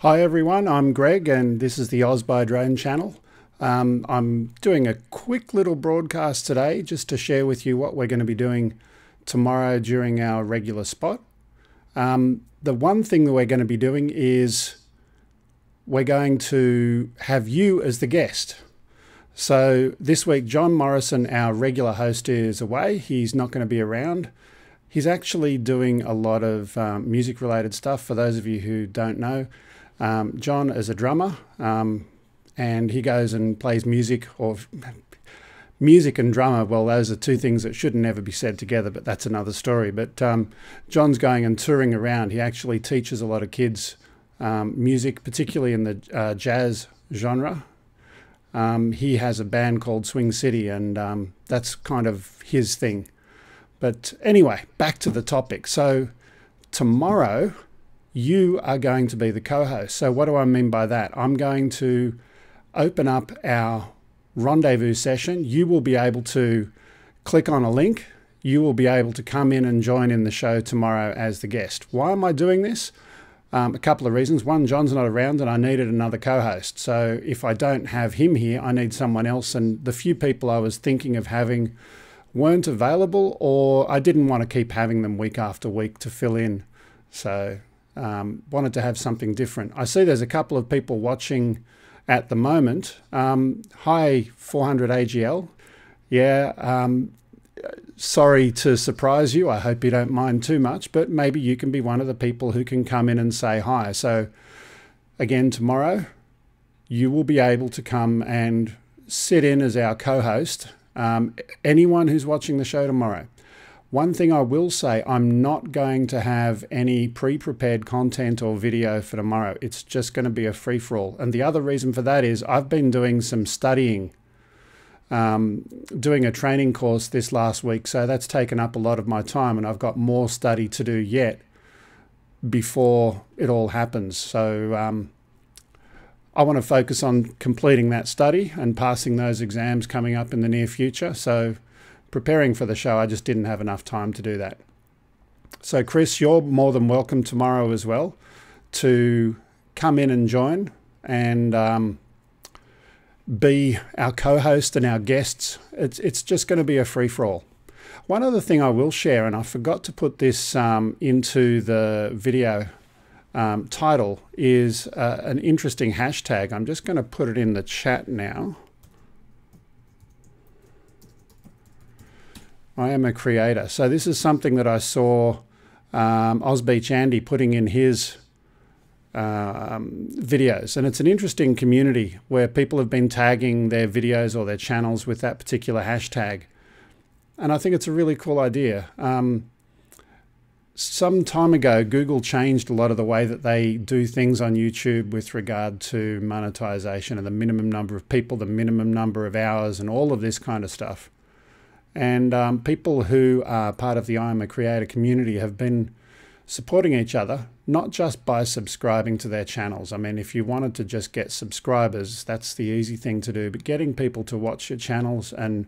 Hi everyone, I'm Greg and this is the Oz by Drone channel. I'm doing a quick little broadcast today just to share with you what we're going to be doing tomorrow during our regular spot. The one thing that we're going to be doing is we're going to have you as the guest. So this week John Morrison, our regular host, is away. He's not going to be around. He's actually doing a lot of music related stuff. For those of you who don't know, John is a drummer and he goes and plays music, or music and drummer. Well, those are two things that should never be said together, but that's another story. But John's going and touring around. He actually teaches a lot of kids music, particularly in the jazz genre. He has a band called Swing City, and that's kind of his thing. But anyway, back to the topic. So tomorrow you are going to be the co-host. So what do I mean by that? I'm going to open up our rendezvous session. You will be able to click on a link. You will be able to come in and join in the show tomorrow as the guest. Why am I doing this? A couple of reasons. One, John's not around and I needed another co-host. So if I don't have him here, I need someone else. And the few people I was thinking of having weren't available, or I didn't want to keep having them week after week to fill in. So wanted to have something different. I see there's a couple of people watching at the moment. Hi, 400 AGL. Yeah, sorry to surprise you. I hope you don't mind too much, but maybe you can be one of the people who can come in and say hi. So again, tomorrow, you will be able to come and sit in as our co-host. Anyone who's watching the show tomorrow. One thing I will say, I'm not going to have any pre-prepared content or video for tomorrow. It's just going to be a free-for-all. And the other reason for that is I've been doing some studying, doing a training course this last week. So that's taken up a lot of my time, and I've got more study to do yet before it all happens. So I want to focus on completing that study and passing those exams coming up in the near future. So preparing for the show, I just didn't have enough time to do that. So Chris, you're more than welcome tomorrow as well to come in and join and be our co-host and our guests. It's just going to be a free-for-all. One other thing I will share, and I forgot to put this into the video title, is an interesting hashtag. I'm just going to put it in the chat now. I am a creator. So this is something that I saw Ozbeach Andy putting in his videos. And it's an interesting community where people have been tagging their videos or their channels with that particular hashtag. And I think it's a really cool idea. Some time ago, Google changed a lot of the way that they do things on YouTube with regard to monetization and the minimum number of people, the minimum number of hours, and all of this kind of stuff. And people who are part of the I Am a Creator community have been supporting each other, not just by subscribing to their channels. I mean, if you wanted to just get subscribers, that's the easy thing to do. But getting people to watch your channels and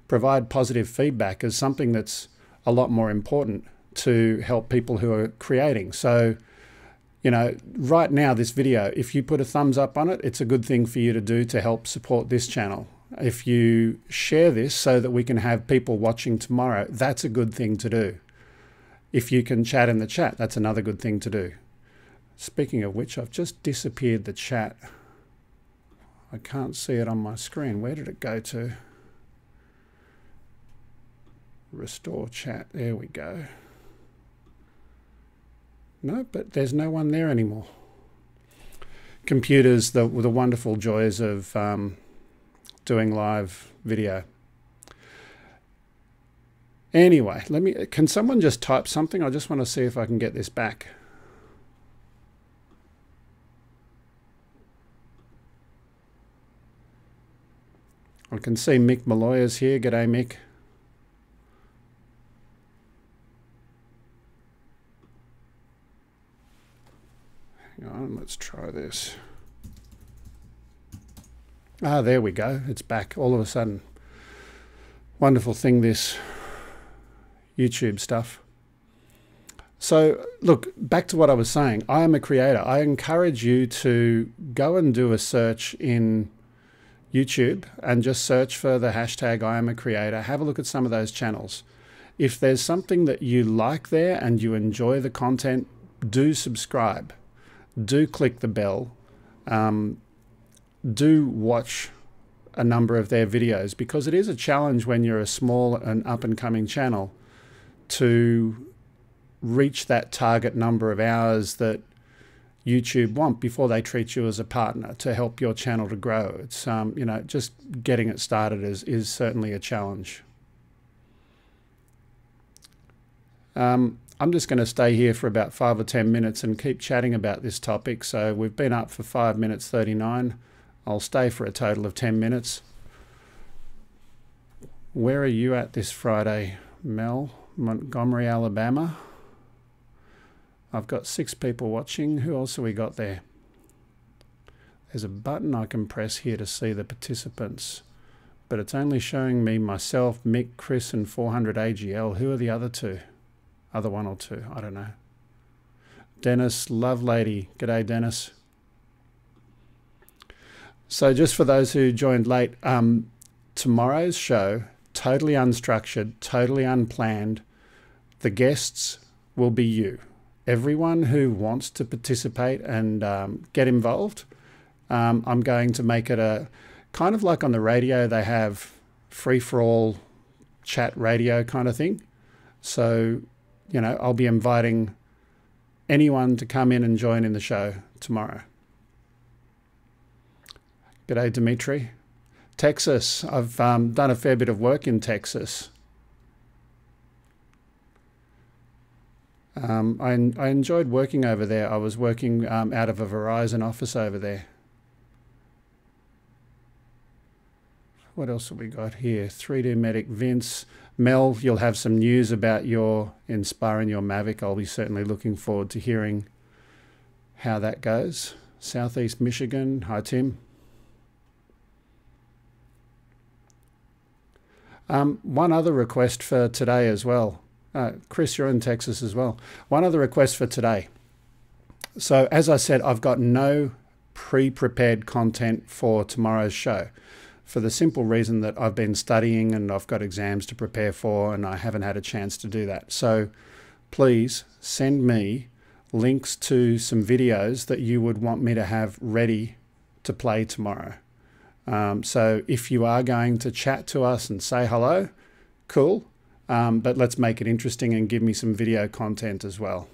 provide positive feedback is something that's a lot more important to help people who are creating. So, you know, right now, this video, if you put a thumbs up on it, it's a good thing for you to do to help support this channel. If you share this so that we can have people watching tomorrow, that's a good thing to do. If you can chat in the chat, that's another good thing to do. Speaking of which, I've just disappeared the chat. I can't see it on my screen. Where did it go to? Restore chat. There we go. No, but there's no one there anymore. Computers, the wonderful joys of doing live video. Anyway, can someone just type something? I just want to see if I can get this back. I can see Mick Malloy's here. G'day, Mick. Hang on, let's try this. Ah, there we go. It's back all of a sudden. Wonderful thing, this YouTube stuff. So look, back to what I was saying. I am a creator. I encourage you to go and do a search in YouTube and just search for the hashtag I am a creator. Have a look at some of those channels. If there's something that you like there and you enjoy the content, do subscribe. Do click the bell. Do watch a number of their videos, because it is a challenge when you're a small and up-and-coming channel to reach that target number of hours that YouTube want before they treat you as a partner to help your channel to grow. It's you know, just getting it started is certainly a challenge. I'm just going to stay here for about 5 or 10 minutes and keep chatting about this topic. So we've been up for 5 minutes 39. I'll stay for a total of 10 minutes. Where are you at this Friday, Mel? Montgomery, Alabama. I've got 6 people watching. Who else have we got there? There's a button I can press here to see the participants, but it's only showing me myself, Mick, Chris, and 400 AGL. Who are the other 2? Other 1 or 2, I don't know. Dennis, Lovelady. G'day, Dennis. So just for those who joined late, tomorrow's show, totally unstructured, totally unplanned. The guests will be you. Everyone who wants to participate and get involved, I'm going to make it a kind of like on the radio, they have free-for-all chat radio kind of thing. So, you know, I'll be inviting anyone to come in and join in the show tomorrow. G'day, Dimitri. Texas. I've done a fair bit of work in Texas. I enjoyed working over there. I was working out of a Verizon office over there. What else have we got here? 3D Medic, Vince. Mel, you'll have some news about your Inspire and your Mavic. I'll be certainly looking forward to hearing how that goes. Southeast Michigan. Hi, Tim. One other request for today as well. Chris, you're in Texas as well. One other request for today. So as I said, I've got no pre-prepared content for tomorrow's show, for the simple reason that I've been studying and I've got exams to prepare for and I haven't had a chance to do that. So please send me links to some videos that you would want me to have ready to play tomorrow. So if you are going to chat to us and say hello, cool. But let's make it interesting and give me some video content as well.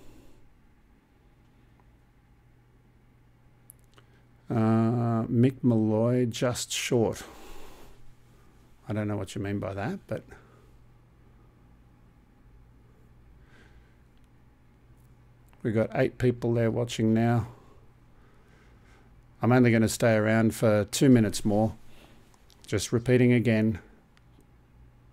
Mick Malloy, just short. I don't know what you mean by that, but we've got 8 people there watching now. I'm only going to stay around for 2 minutes more. Just repeating again.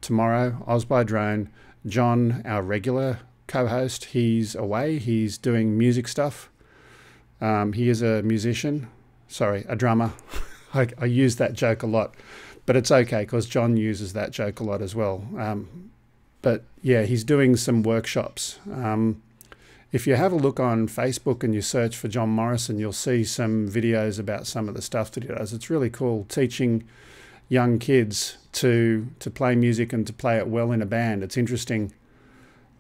Tomorrow, Oz by Drone. John, our regular co-host, he's away. He's doing music stuff. He is a musician. Sorry, a drummer. I use that joke a lot, but it's okay because John uses that joke a lot as well. But yeah, he's doing some workshops. If you have a look on Facebook and you search for John Morrison, you'll see some videos about some of the stuff that he does. It's really cool, teaching young kids to play music and to play it well in a band. It's interesting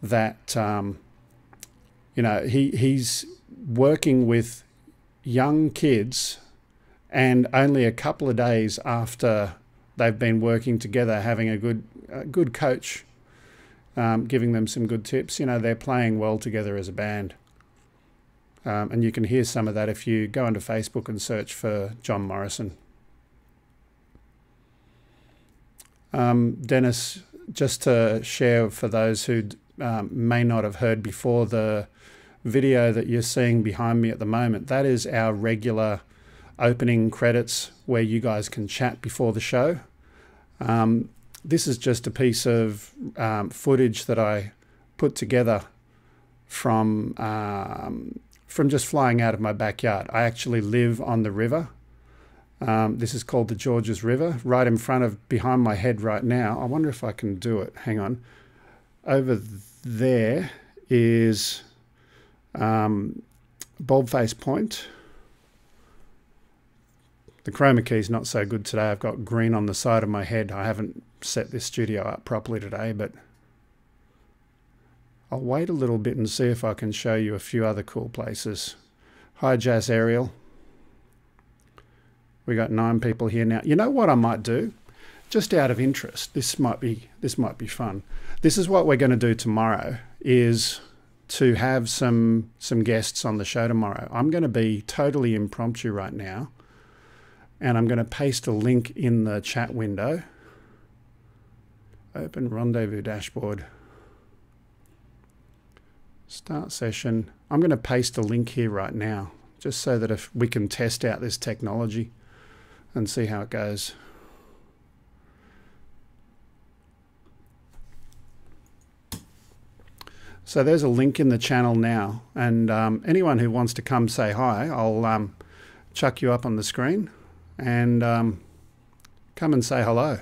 that you know, he's working with young kids, and only a couple of days after they've been working together, having a good coach giving them some good tips, you know, they're playing well together as a band. And you can hear some of that if you go onto Facebook and search for John Morrison. Dennis, just to share for those who may not have heard before, the video that you're seeing behind me at the moment, that is our regular opening credits where you guys can chat before the show. This is just a piece of footage that I put together from just flying out of my backyard. I actually live on the river. This is called the Georges River, right in front of, behind my head right now. I wonder if I can do it. Hang on. Over there is Bulb face point. The chroma key is not so good today. I've got green on the side of my head. I haven't set this studio up properly today, but I'll wait a little bit and see if I can show you a few other cool places. Hi, Jazz Ariel. We got 9 people here now. You know what I might do? Just out of interest, this might be fun. This is what we're going to do tomorrow, is to have some guests on the show tomorrow. I'm going to be totally impromptu right now, and I'm going to paste a link in the chat window. Open rendezvous dashboard. Start session. I'm going to paste a link here right now, just so that if we can test out this technology and see how it goes. So there's a link in the channel now, and anyone who wants to come say hi, I'll chuck you up on the screen and come and say hello.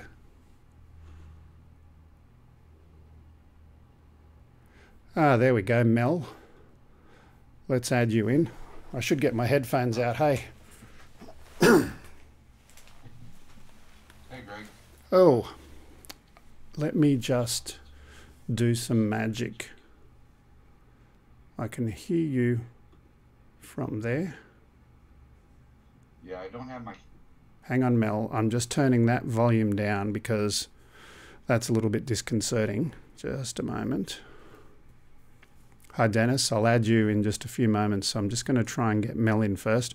Ah, there we go, Mel. Let's add you in. I should get my headphones out, hey. Hey, Greg. Oh, let me just do some magic. I can hear you from there. Yeah, I don't have my... Hang on, Mel. I'm just turning that volume down because that's a little bit disconcerting. Just a moment. Hi, Dennis. I'll add you in just a few moments. So I'm just going to try and get Mel in first.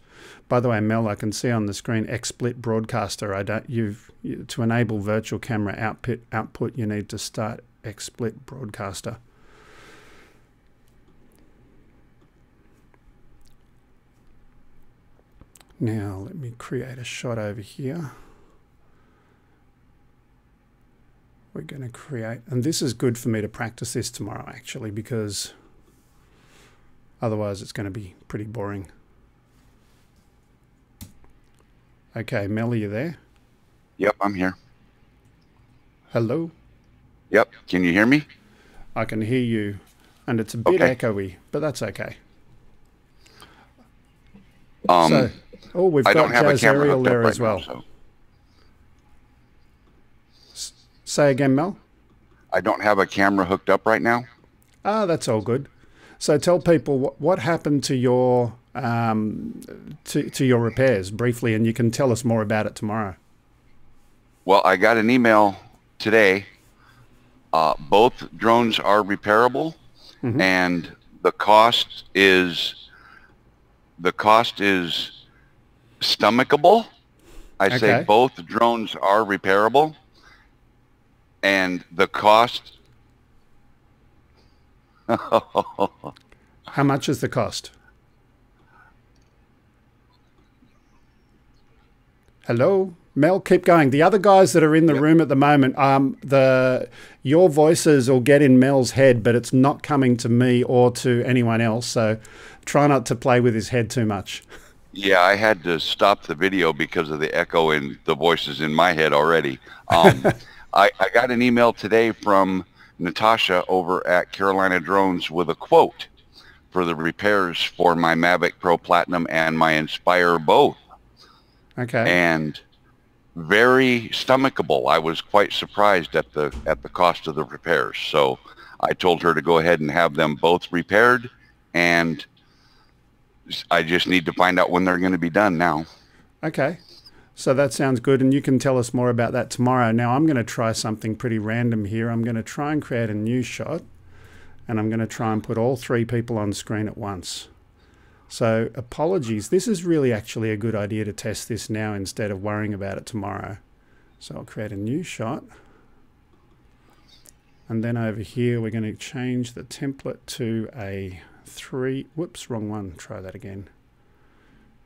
By the way, Mel, I can see on the screen XSplit Broadcaster. To enable virtual camera output, you need to start XSplit Broadcaster. Now let me create a shot over here. We're going to create, and this is good for me to practice this tomorrow actually, because otherwise it's going to be pretty boring. Okay, Mel, are you there? Yep, I'm here. Hello? Yep, can you hear me? I can hear you, and it's a bit echoey, but that's okay. Oh, we've got Jazz Ariel there as well. Now, so. Say again, Mel? I don't have a camera hooked up right now. Ah, that's all good. So tell people what happened to your to your repairs briefly, and you can tell us more about it tomorrow. Well, I got an email today. Both drones are repairable, and the cost is stomachable. I say both drones are repairable, and the cost... How much is the cost? Hello? Mel, keep going. The other guys that are in the room at the moment, your voices will get in Mel's head, but it's not coming to me or to anyone else, so try not to play with his head too much. Yeah, I had to stop the video because of the echo in the voices in my head already. I got an email today from Natasha over at Carolina Drones with a quote for the repairs for my Mavic Pro Platinum and my Inspire both. Okay. And very stomachable. I was quite surprised at the cost of the repairs. So I told her to go ahead and have them both repaired, and I just need to find out when they're going to be done now. Okay. So that sounds good, and you can tell us more about that tomorrow. Now I'm going to try something pretty random here. I'm going to try and create a new shot, and I'm going to try and put all 3 people on screen at once. So apologies. This is really actually a good idea to test this now instead of worrying about it tomorrow. So I'll create a new shot. And then over here, we're going to change the template to a 3. Whoops, wrong one. Try that again.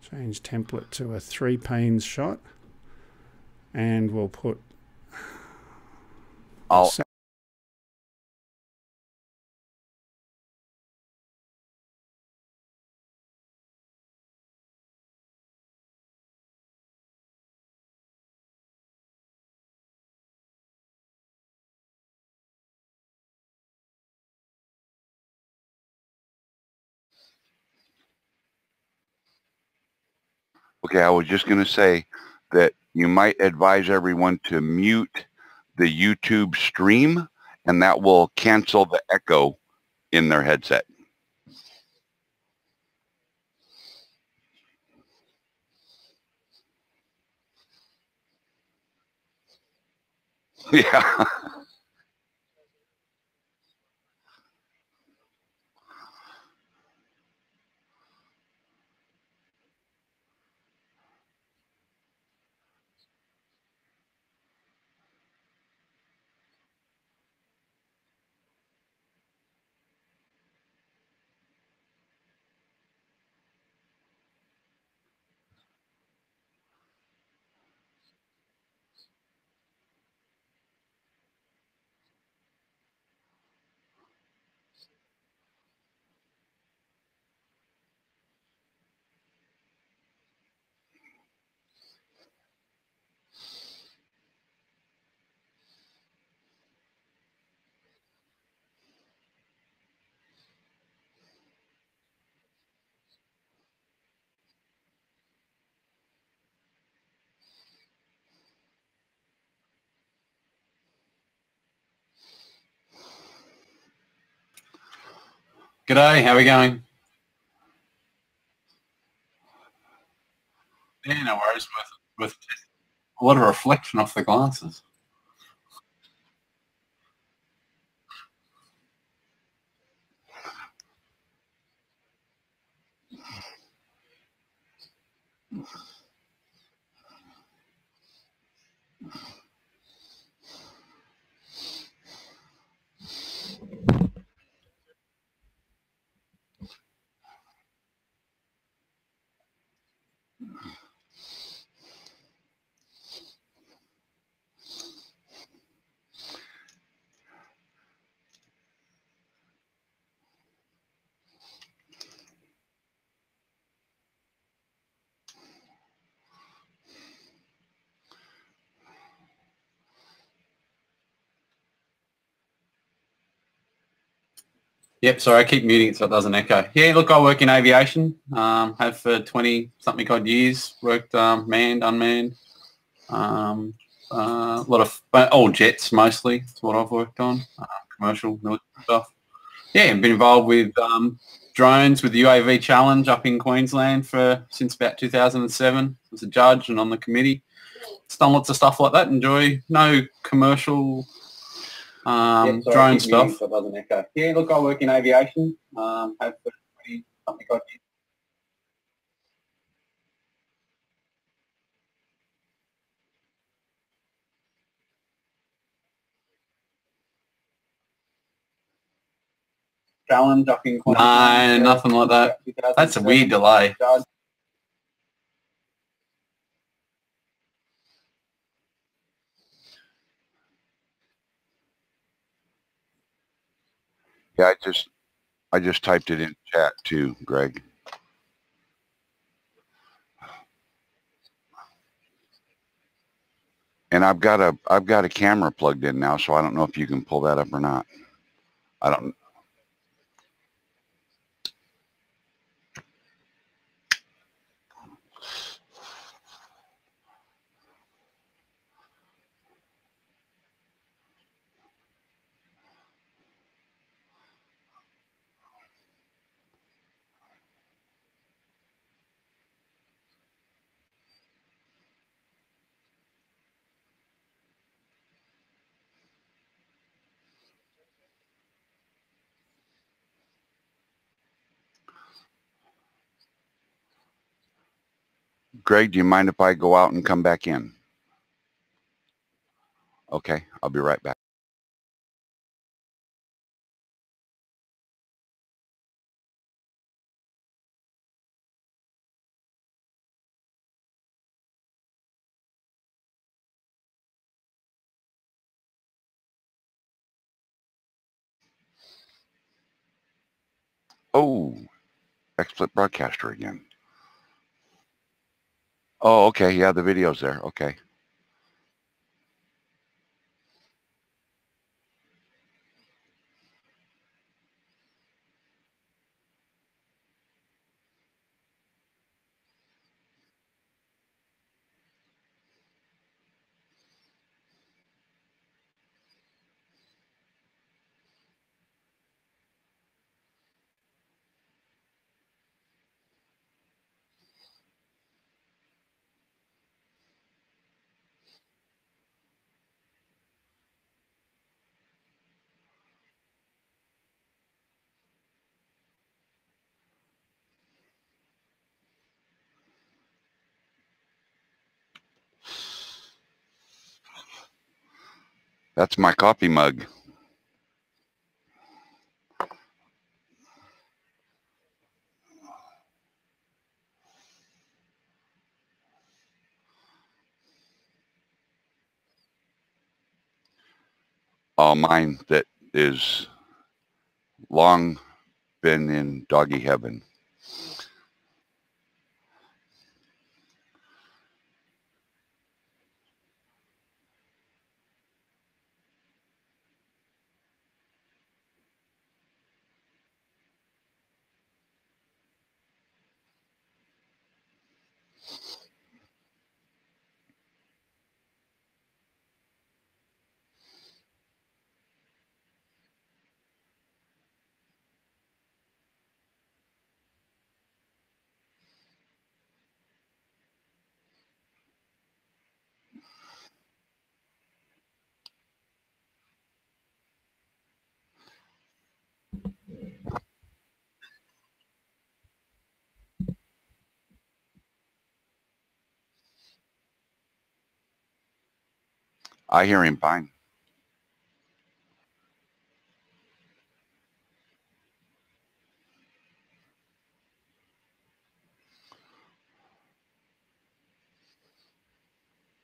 Change template to a 3 panes shot. And we'll put... Okay, I was just going to say that you might advise everyone to mute the YouTube stream, and that will cancel the echo in their headset. Yeah. G'day, how are we going? Yeah, no worries. With a lot of reflection off the glasses. Yep, sorry, I keep muting it so it doesn't echo. Yeah, look, I work in aviation, have for 20-something odd years, worked manned, unmanned, a lot of old jets mostly, that's what I've worked on, commercial, military stuff. Yeah, I've been involved with drones with the UAV Challenge up in Queensland since about 2007 as a judge and on the committee. It's done lots of stuff like that, no commercial drone stuff. So it doesn't echo. Yeah, look, I work in aviation. Have for 20-something odd years. Challenge up in Queensland. No, nothing like that. That's a weird delay. Yeah, I just typed it in chat too, Greg. And I've got a camera plugged in now, so I don't know if you can pull that up or not. I don't. Greg, do you mind if I go out and come back in? Okay, I'll be right back. Oh, XSplit Broadcaster again. Oh, okay. Yeah, the video's there. Okay. That's my coffee mug. All mine that is long been in doggy heaven. I hear him fine.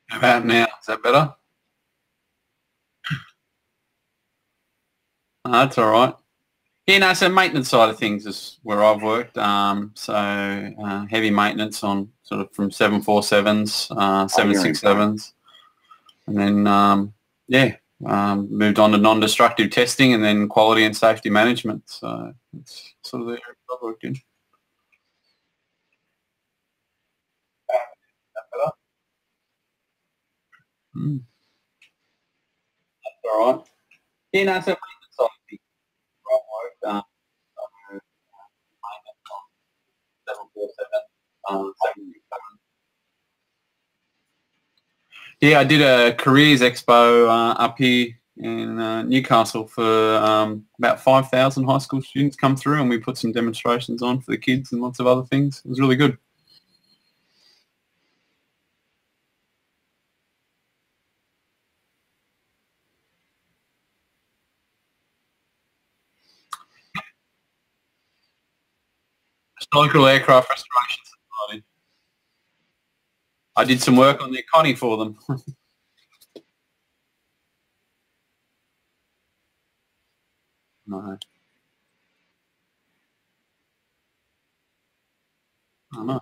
How about now? Is that better? That's all right. Yeah, no, so maintenance side of things is where I've worked. Heavy maintenance on sort of from 747s, 767s. And then, moved on to non-destructive testing and then quality and safety management. So it's sort of the area I've worked in. Mm. That's all right. Yeah, no, so maintenance side of things where I've worked. 747, 767. Yeah, I did a careers expo up here in Newcastle for about 5,000 high school students come through, and we put some demonstrations on for the kids and lots of other things. It was really good. Historical Aircraft Restoration Society. I did some work on their conning for them. No. I know.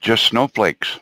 Just snowflakes.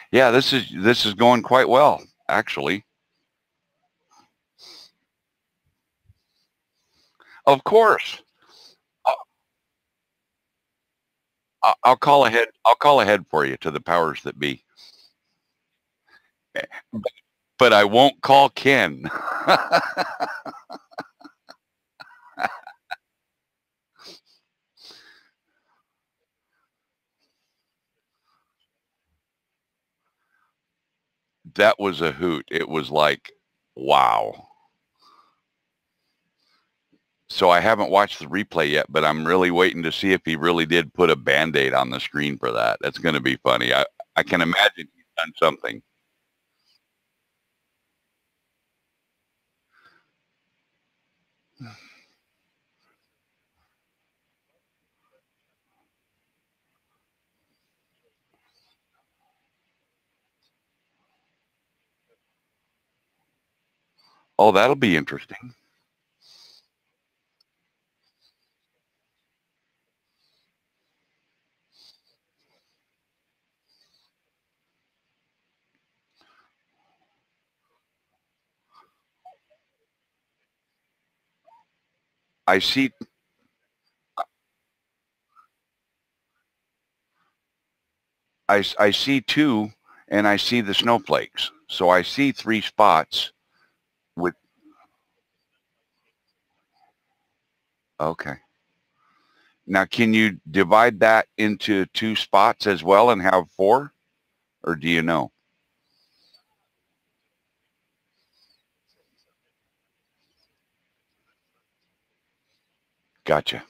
Yeah, this is going quite well, actually. Of course. I'll call ahead. I'll call ahead for you to the powers that be. But I won't call Ken. That was a hoot. It was like, wow. So I haven't watched the replay yet, but I'm really waiting to see if he really did put a Band-Aid on the screen for that. That's going to be funny. I can imagine he's done something. Oh, that'll be interesting. I see I see two, and I see the snowflakes. So I see three spots with, okay. Now, can you divide that into two spots as well and have four? Or do you know? Gotcha.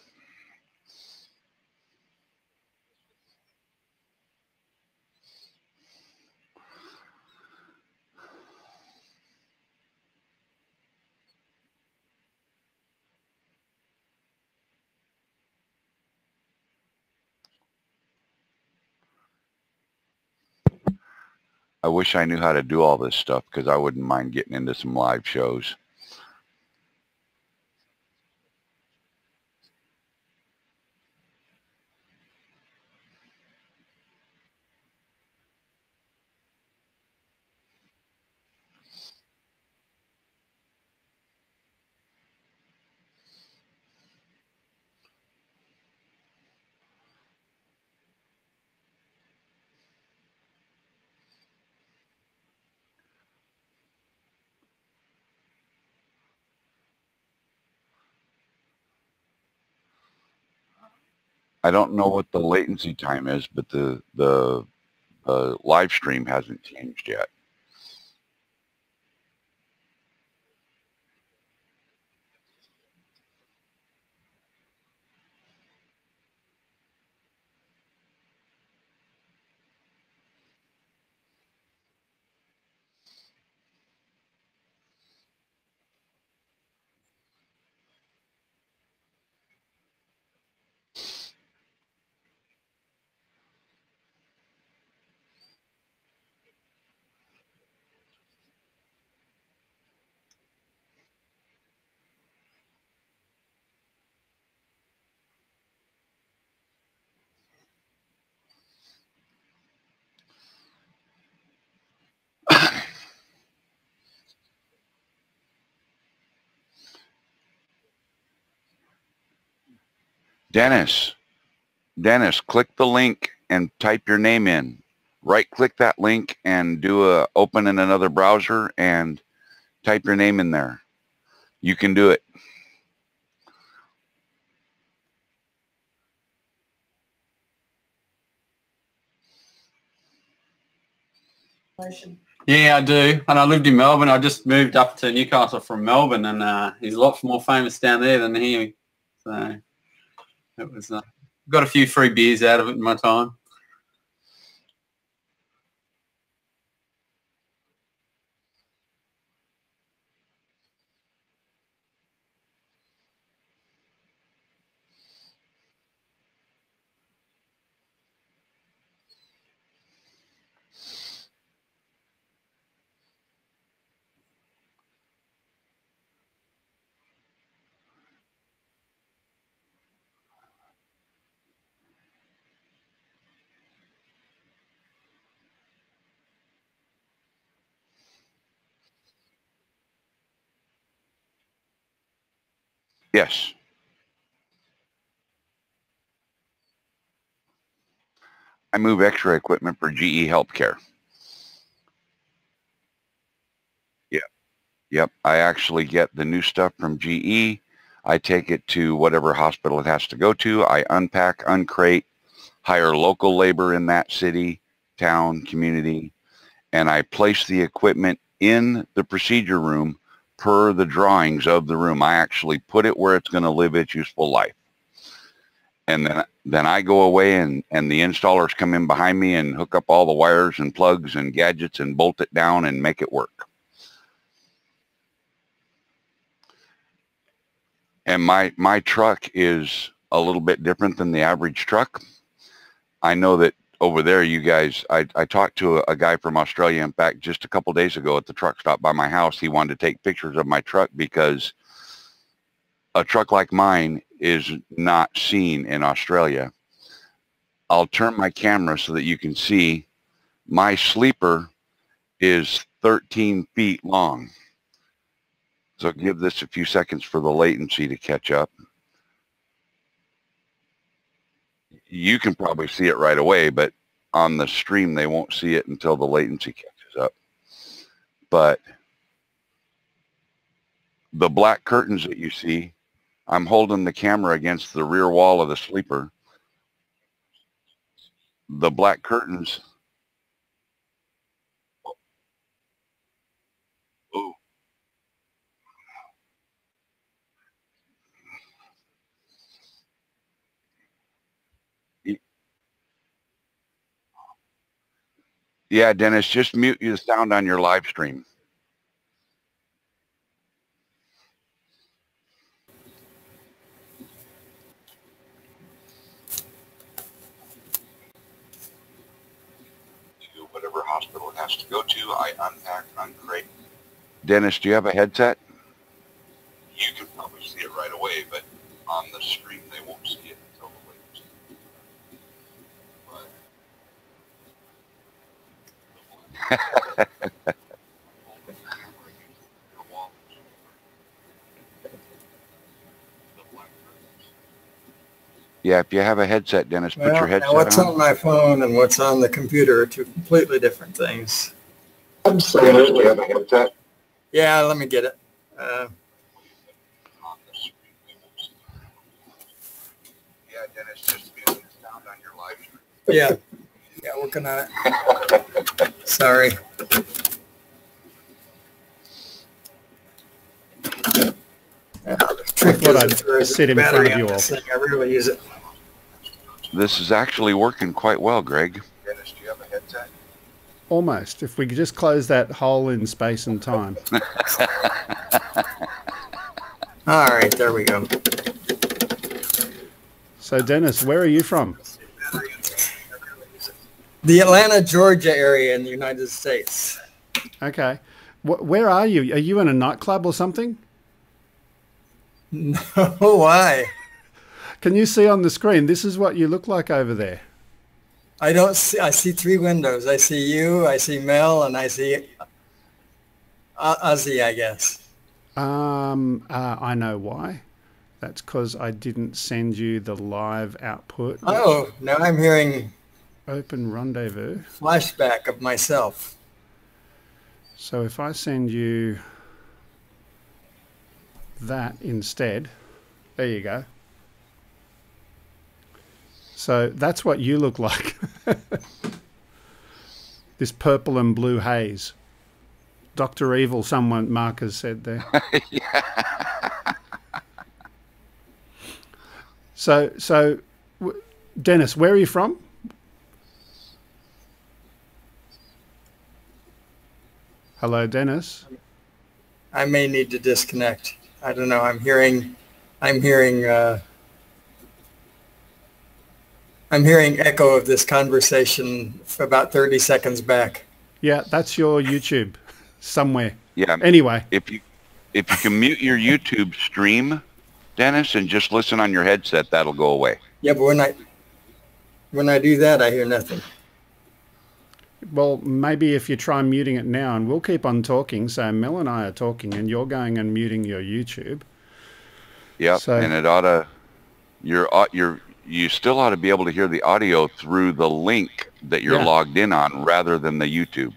I wish I knew how to do all this stuff because I wouldn't mind getting into some live shows. I don't know what the latency time is, but the live stream hasn't changed yet. Dennis, click the link and type your name in. Right click that link and open in another browser and type your name in there. You can do it. Yeah, I do. And I lived in Melbourne. I just moved up to Newcastle from Melbourne, and he's a lot more famous down there than here. So it was got a few free beers out of it in my time. Yes. I move X-ray equipment for GE Healthcare. Yeah. Yep. I actually get the new stuff from GE. I take it to whatever hospital it has to go to. I unpack, uncrate, hire local labor in that city, town, community, and I place the equipment in the procedure room per the drawings of the room. I actually put it where it's going to live its useful life. And then I go away and the installers come in behind me and hook up all the wires and plugs and gadgets and bolt it down and make it work. And my truck is a little bit different than the average truck. I know that over there, you guys, I talked to a guy from Australia, in fact, just a couple days ago at the truck stop by my house. He wanted to take pictures of my truck because a truck like mine is not seen in Australia. I'll turn my camera so that you can see my sleeper is 13 feet long. So give this a few seconds for the latency to catch up. You can probably see it right away, but on the stream, they won't see it until the latency catches up. But the black curtains that you see, I'm holding the camera against the rear wall of the sleeper. The black curtains. Oh. Yeah, Dennis, just mute the sound on your live stream. To whatever hospital it has to go to, I unpack, uncrate. Dennis, do you have a headset? You can probably see it right away, but on the stream they won't see it until the latency. Yeah, if you have a headset, Dennis, put your headset on. What's on my phone and what's on the computer are two completely different things. Dennis, do you have a headset? Yeah, let me get it. Yeah, Dennis, just mute the sound on your live stream. Yeah, working on it. Sorry. I thought I'd sit in front of you all. I really use it. This is actually working quite well, Greg. Dennis, do you have a headset? Almost. If we could just close that hole in space and time. All right, there we go. So, Dennis, where are you from? The Atlanta, Georgia area in the United States. Okay. Where are you? Are you in a nightclub or something? No, why? Can you see on the screen? This is what you look like over there. I don't see. I see three windows. I see you, I see Mel, and I see Ozzy, I guess. I know why. That's because I didn't send you the live output. Oh, now I'm hearing open rendezvous. Flashback of myself. So if I send you that instead, there you go. So that's what you look like. This purple and blue haze. Dr. Evil, someone, Mark has said there. So, Dennis, where are you from? Hello, Dennis. I may need to disconnect. I don't know. I'm hearing echo of this conversation for about 30 seconds back. Yeah, that's your YouTube somewhere. Yeah. Anyway, if you can mute your YouTube stream, Dennis, and just listen on your headset, that'll go away. Yeah, but when I do that, I hear nothing. Well, maybe if you try muting it now, and we'll keep on talking. So Mel and I are talking, and you're going and muting your YouTube. Yep, so, and it ought to. You still ought to be able to hear the audio through the link that you're logged in on, rather than the YouTube.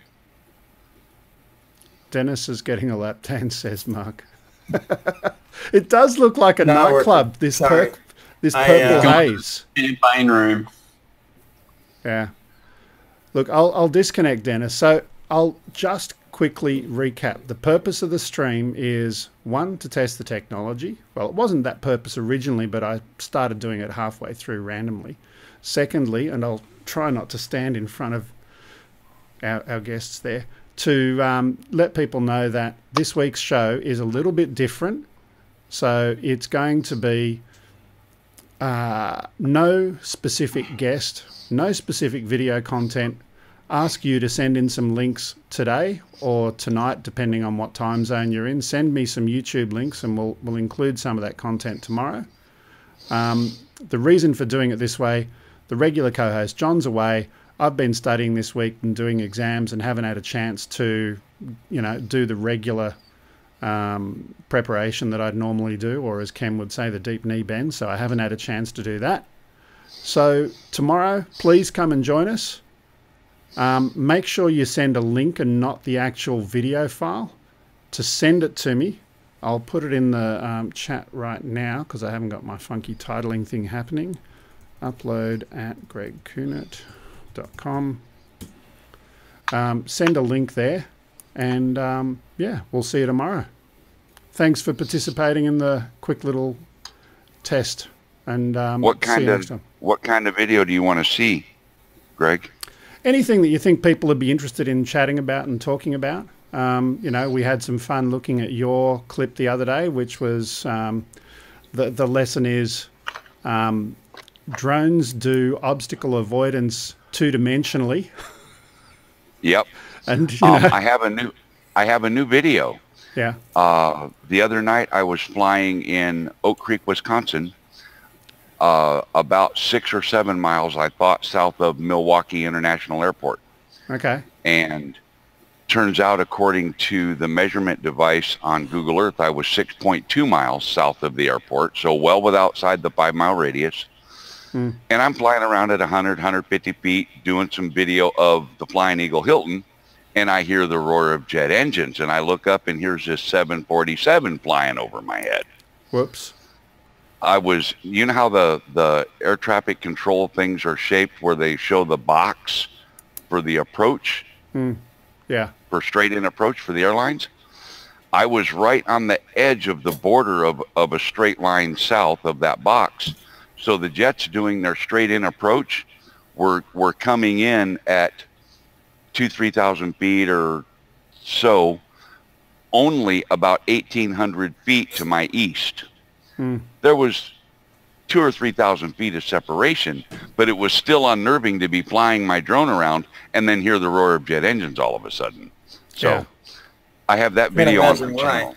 Dennis is getting a lap dance, says Mark. It does look like a nightclub. This purple haze. Champagne room. Yeah. Look, I'll disconnect, Dennis. So I'll just quickly recap. The purpose of the stream is, one, to test the technology. Well, it wasn't that purpose originally, but I started doing it halfway through randomly. Secondly, and I'll try not to stand in front of our guests there, to let people know that this week's show is a little bit different. So it's going to be no specific guest no specific video content. Ask you to send in some links today or tonight, depending on what time zone you're in. Send me some YouTube links and we'll include some of that content tomorrow. The reason for doing it this way, the regular co-host John's away. I've been studying this week and doing exams and haven't had a chance to, do the regular preparation that I'd normally do, or as Ken would say, the deep knee bend. So I haven't had a chance to do that. So tomorrow, please come and join us. Make sure you send a link and not the actual video file. To send it to me, I'll put it in the chat right now because I haven't got my funky titling thing happening. Upload at gregkuhnert.com. Send a link there, and yeah, we'll see you tomorrow. Thanks for participating in the quick little test. And what kind of video do you want to see, Greg? Anything that you think people would be interested in chatting about and talking about. We had some fun looking at your clip the other day, which was the lesson is drones do obstacle avoidance two-dimensionally. Yep. And I have a new video. Yeah. The other night I was flying in Oak Creek, Wisconsin, about 6 or 7 miles, I thought, south of Milwaukee International Airport. Okay. And turns out, according to the measurement device on Google Earth, I was 6.2 miles south of the airport, so well outside the 5-mile radius. And I'm flying around at 100, 150 feet, doing some video of the Flying Eagle Hilton, and I hear the roar of jet engines, and I look up, and here's this 747 flying over my head. Whoops. I was, you know how the air traffic control things are shaped where they show the box for the approach? Yeah. For straight-in approach for the airlines? I was right on the edge of the border of a straight line south of that box. So the jets doing their straight-in approach were coming in at 2,000-3,000 feet or so, only about 1,800 feet to my east. There was 2,000 or 3,000 feet of separation, but it was still unnerving to be flying my drone around and then hear the roar of jet engines all of a sudden. So yeah. I have that video on my channel.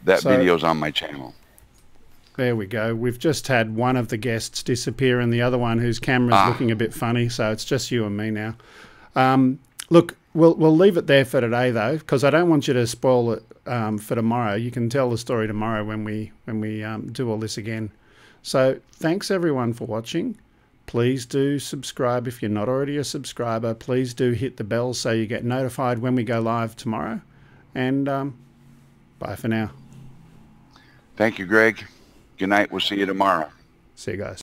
That video's on my channel. There we go. We've just had one of the guests disappear and the other one whose camera's looking a bit funny, so it's just you and me now. Look, we'll leave it there for today, though, because I don't want you to spoil it for tomorrow. You can tell the story tomorrow when we do all this again. So thanks, everyone, for watching. Please do subscribe if you're not already a subscriber. Please do hit the bell so you get notified when we go live tomorrow. And bye for now. Thank you, Greg. Good night. We'll see you tomorrow. See you guys.